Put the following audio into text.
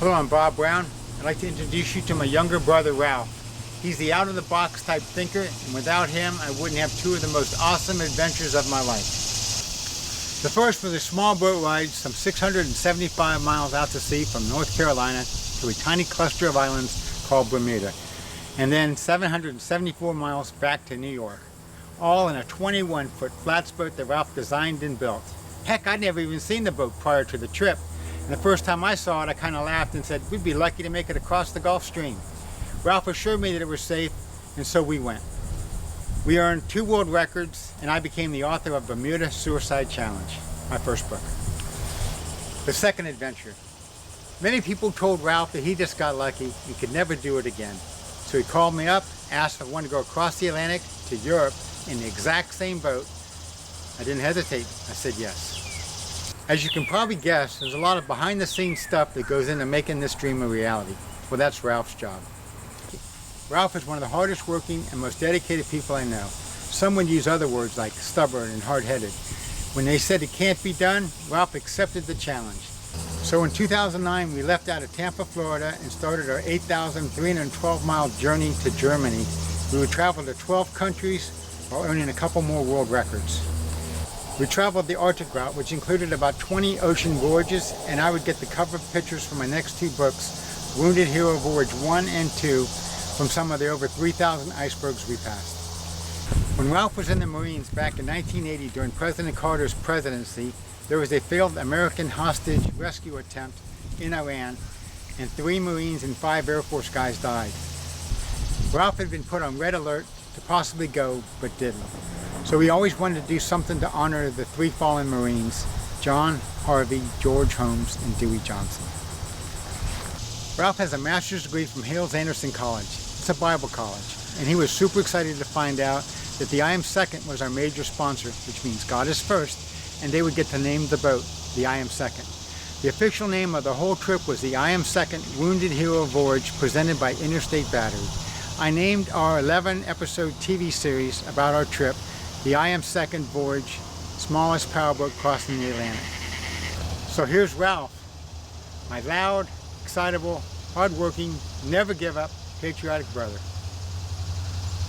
Hello, I'm Bob Brown. I'd like to introduce you to my younger brother, Ralph. He's the out-of-the-box type thinker, and without him, I wouldn't have two of the most awesome adventures of my life. The first was a small boat ride some 675 miles out to sea from North Carolina to a tiny cluster of islands called Bermuda, and then 774 miles back to New York, all in a 21-foot flats boat that Ralph designed and built. Heck, I'd never even seen the boat prior to the trip. And the first time I saw it, I kind of laughed and said, we'd be lucky to make it across the Gulf Stream. Ralph assured me that it was safe, and so we went. We earned 2 world records, and I became the author of Bermuda Suicide Challenge, my first book. The second adventure. Many people told Ralph that he just got lucky and could never do it again. So he called me up, asked if I wanted to go across the Atlantic to Europe in the exact same boat. I didn't hesitate. I said yes. As you can probably guess, there's a lot of behind-the-scenes stuff that goes into making this dream a reality. Well, that's Ralph's job. Ralph is one of the hardest working and most dedicated people I know. Some would use other words like stubborn and hard-headed. When they said it can't be done, Ralph accepted the challenge. So in 2009, we left out of Tampa, Florida and started our 8,312-mile journey to Germany. We would travel to 12 countries while earning a couple more world records. We traveled the Arctic route, which included about 20 ocean voyages, and I would get the cover pictures for my next 2 books, Wounded Hero Voyage 1 and 2, from some of the over 3,000 icebergs we passed. When Ralph was in the Marines back in 1980 during President Carter's presidency, there was a failed American hostage rescue attempt in Iran, and 3 Marines and 5 Air Force guys died. Ralph had been put on red alert to possibly go, but didn't. So we always wanted to do something to honor the 3 fallen Marines, John, Harvey, George Holmes, and Dewey Johnson. Ralph has a master's degree from Hales-Anderson College. It's a Bible college, and he was super excited to find out that the I Am Second was our major sponsor, which means God is first, and they would get to name the boat the I Am Second. The official name of the whole trip was the I Am Second Wounded Hero Voyage, presented by Interstate Battery. I named our 11-episode TV series about our trip the I Am Second Voyage, smallest powerboat crossing the Atlantic. So here's Ralph, my loud, excitable, hardworking, never give up, patriotic brother.